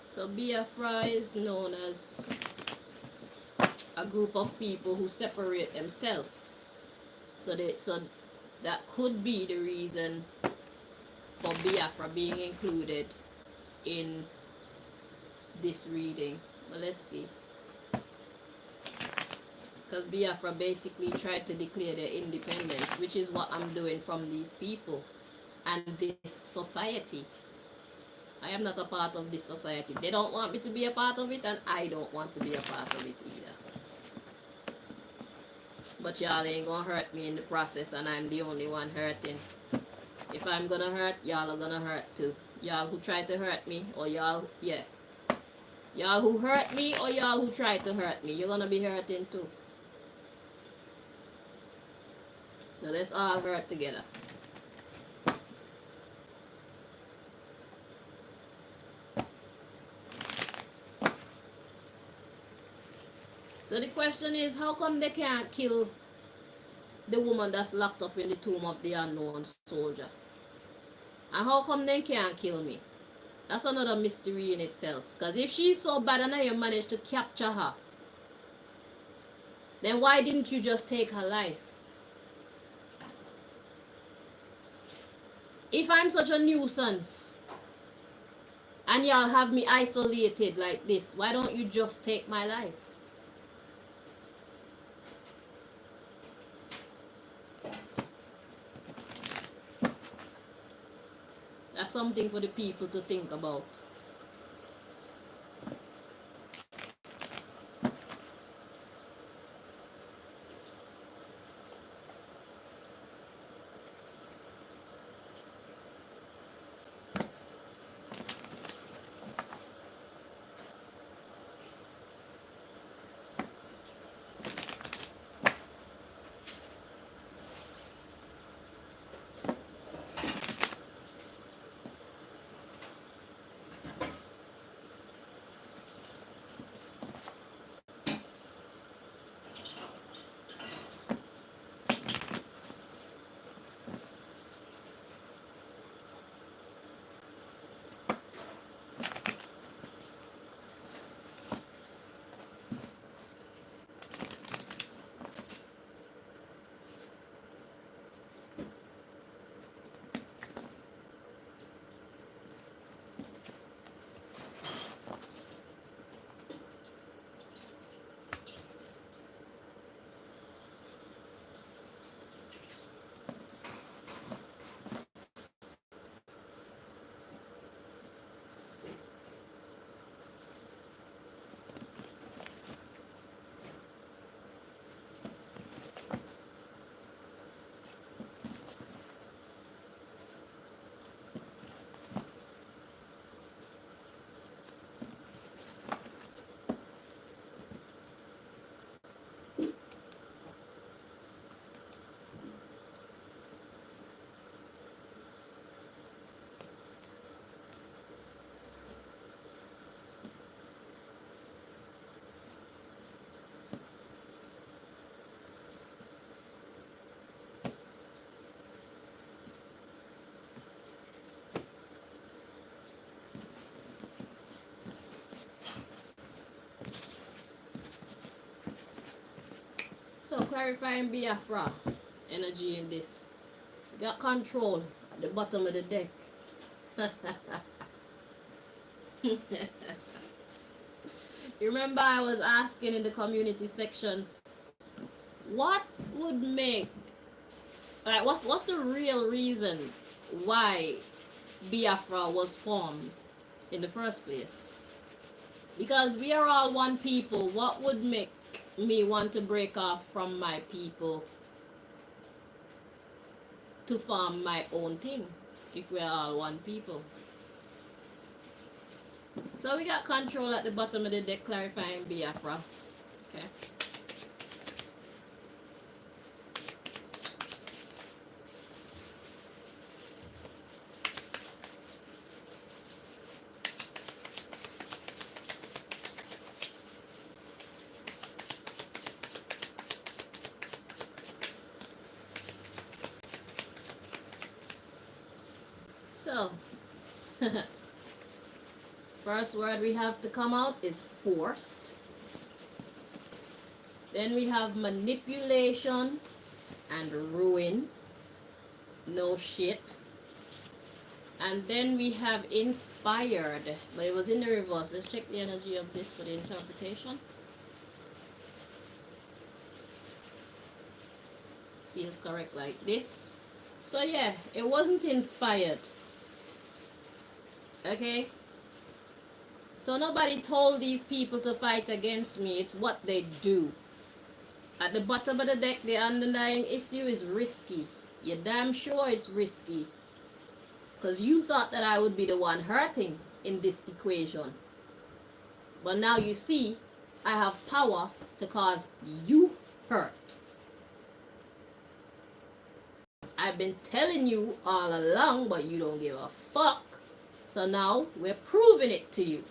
So Biafra is known as a group of people who separate themselves. So that could be the reason for Biafra being included in this reading. But let's see. Because Biafra basically tried to declare their independence, which is what I'm doing from these people and this society. I am not a part of this society. They don't want me to be a part of it, and I don't want to be a part of it either. But y'all ain't gonna hurt me in the process, and I'm the only one hurting. If I'm gonna hurt, y'all are gonna hurt too. Y'all who try to hurt me, or y'all who hurt me, or y'all who try to hurt me, you're gonna be hurting too. So let's all hurt together. So the question is, how come they can't kill the woman that's locked up in the tomb of the unknown soldier? And how come they can't kill me? That's another mystery in itself. Because if she's so bad and you managed to capture her, then why didn't you just take her life? If I'm such a nuisance and y'all have me isolated like this, why don't you just take my life? That's something for the people to think about. So clarifying Biafra energy in this. You got control at the bottom of the deck. Remember I was asking in the community section, what would make, like, what's the real reason why Biafra was formed in the first place? Because we are all one people. What would make me want to break off from my people to form my own thing if we're all one people? So we got control at the bottom of the deck, clarifying Biafra. Okay. So, first word we have to come out is forced. Then we have manipulation and ruin. No shit. And then we have inspired, but it was in the reverse. Let's check the energy of this for the interpretation. Feels correct like this. So yeah, it wasn't inspired. Okay? So nobody told these people to fight against me. It's what they do. At the bottom of the deck, the underlying issue is risky. You're damn sure it's risky. Because you thought that I would be the one hurting in this equation. But now you see, I have power to cause you hurt. I've been telling you all along, but you don't give a fuck. So now we're proving it to you.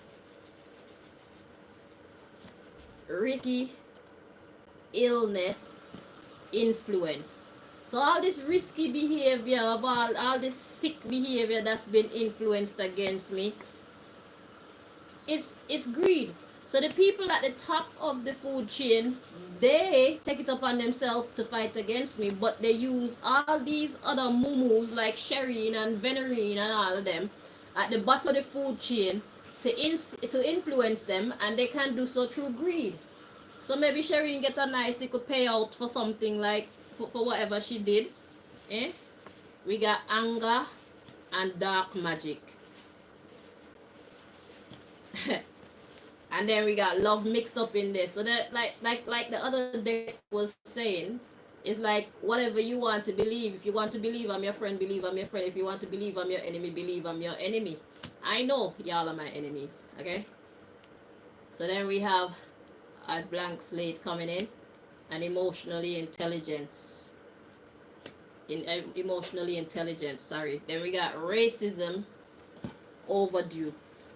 Risky illness influenced. So all this risky behavior, of all this sick behavior that's been influenced against me, it's greed. So the people at the top of the food chain, they take it upon themselves to fight against me, but they use all these other mumus like Sherine and Venerine and all of them at the bottom of the food chain to influence them, and they can do so through greed. So maybe Sherine get a nice little payout for something like for whatever she did. Eh? We got anger and dark magic. And then we got love mixed up in this. So that like the other deck was saying, it's like whatever you want to believe. If you want to believe I'm your friend, believe I'm your friend. If you want to believe I'm your enemy, believe I'm your enemy. I know y'all are my enemies. Okay? So then we have a blank slate coming in, and emotionally intelligent. Emotionally intelligent, sorry. Then we got racism overdue.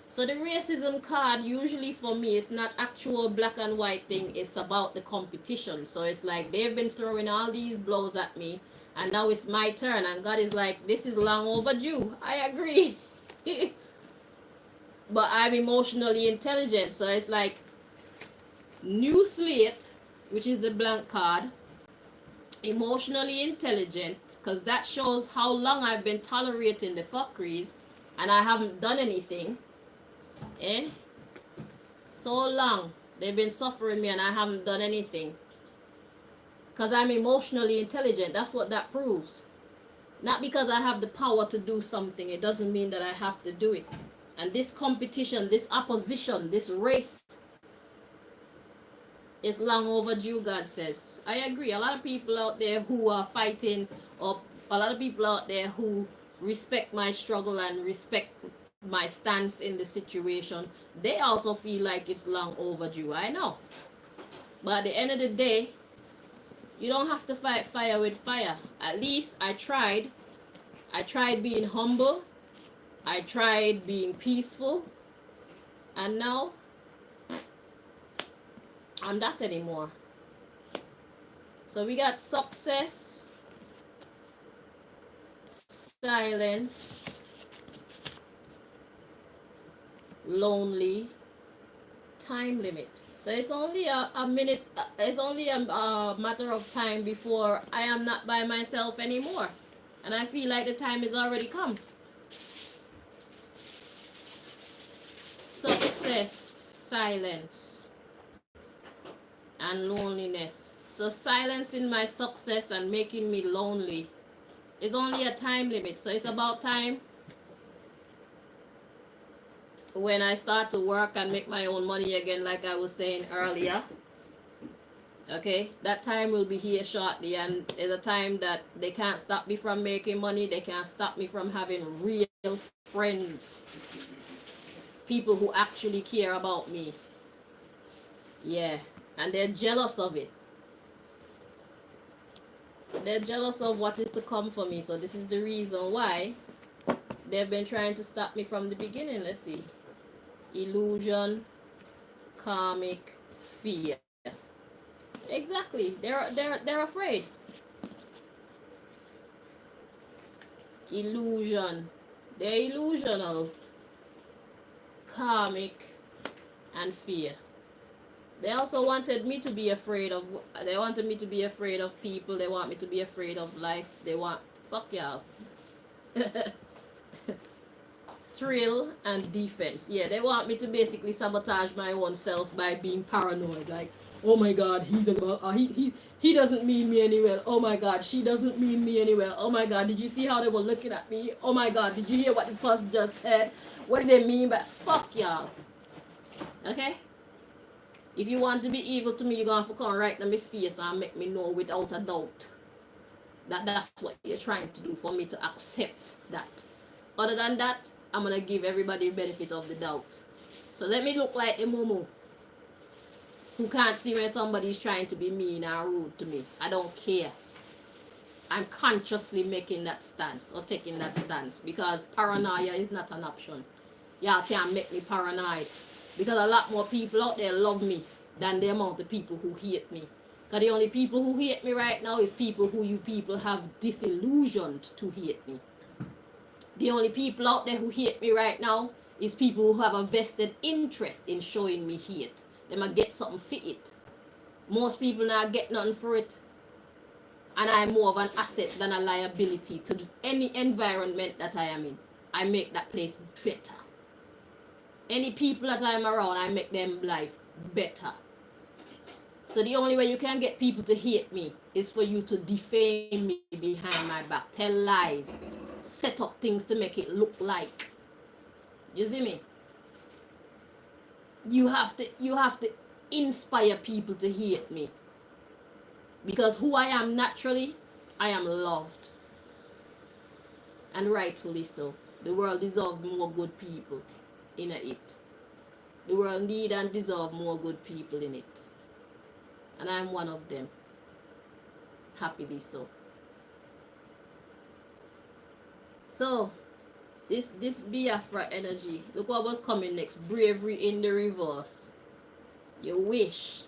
So the racism card usually for me is not actual black and white thing, it's about the competition. So it's like they've been throwing all these blows at me, and now it's my turn, and God is like, this is long overdue. I agree. But I'm emotionally intelligent, so it's like new slate, which is the blank card, emotionally intelligent, because that shows how long I've been tolerating the fuckeries and I haven't done anything. Eh? So long they've been suffering me and I haven't done anything. Because I'm emotionally intelligent. That's what that proves. Not because I have the power to do something. It doesn't mean that I have to do it. And this competition, this opposition, this race is long overdue, God says. I agree. A lot of people out there who are fighting, or a lot of people out there who respect my struggle and respect my stance in the situation, they also feel like it's long overdue. I know. But at the end of the day, you don't have to fight fire with fire. At least I tried. I tried being humble. I tried being peaceful. And now, I'm not anymore. So we got success, silence, lonely, time limit. So it's only a minute, it's only a matter of time before I am not by myself anymore. And I feel like the time has already come. Success, silence, and loneliness. So silencing my success and making me lonely is only a time limit. So it's about time when I start to work and make my own money again, like I was saying earlier. Okay, that time will be here shortly, and it's a time that they can't stop me from making money. They can't stop me from having real friends, people who actually care about me. Yeah, and they're jealous of it. They're jealous of what is to come for me. So this is the reason why they've been trying to stop me from the beginning. Let's see. Illusion, karmic, fear. Exactly. They're afraid. Illusion. They're illusional. Karmic and fear. They also wanted me to be afraid of, they wanted me to be afraid of people. They want me to be afraid of life. They want, fuck y'all. Thrill and defense. Yeah, they want me to basically sabotage my own self by being paranoid. Like, oh my God, he doesn't mean me any well. Oh my God, she doesn't mean me any well. Oh my God, did you see how they were looking at me? Oh my God, did you hear what this person just said? What did they mean by fuck y'all? Okay? If you want to be evil to me, you're going to have to come right in my face and make me know without a doubt that that's what you're trying to do for me to accept that. Other than that, I'm going to give everybody the benefit of the doubt. So let me look like a mumu who can't see when somebody is trying to be mean or rude to me. I don't care. I'm consciously making that stance or taking that stance because paranoia is not an option. Y'all can't make me paranoid because a lot more people out there love me than the amount of people who hate me. Because the only people who hate me right now is people who you people have disillusioned to hate me. The only people out there who hate me right now is people who have a vested interest in showing me hate. They might get something for it. Most people not get nothing for it. And I'm more of an asset than a liability to any environment that I am in. I make that place better. Any people that I'm around, I make them life better. So the only way you can get people to hate me is for you to defame me behind my back, tell lies, set up things to make it look like. You see me? You have to inspire people to hate me. Because who I am naturally, I am loved. And rightfully so. The world deserves more good people in it. The world need and deserve more good people in it. And I'm one of them. Happily so. So, this Biafra energy. Look what was coming next. Bravery in the reverse. You wish.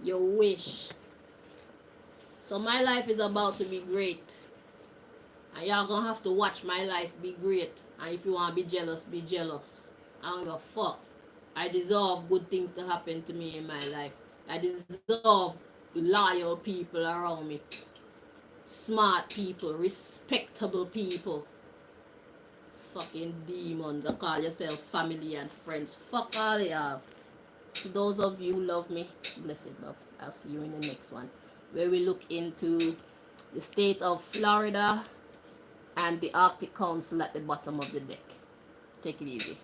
You wish. So my life is about to be great. And y'all gonna have to watch my life be great. And if you wanna be jealous, be jealous. I don't give a fuck. I deserve good things to happen to me in my life. I deserve loyal people around me. Smart people, respectable people. Fucking demons. I call yourself family and friends. Fuck all y'all. To those of you who love me, blessed love. I'll see you in the next one, where we look into the state of Florida and the Arctic Council at the bottom of the deck. Take it easy.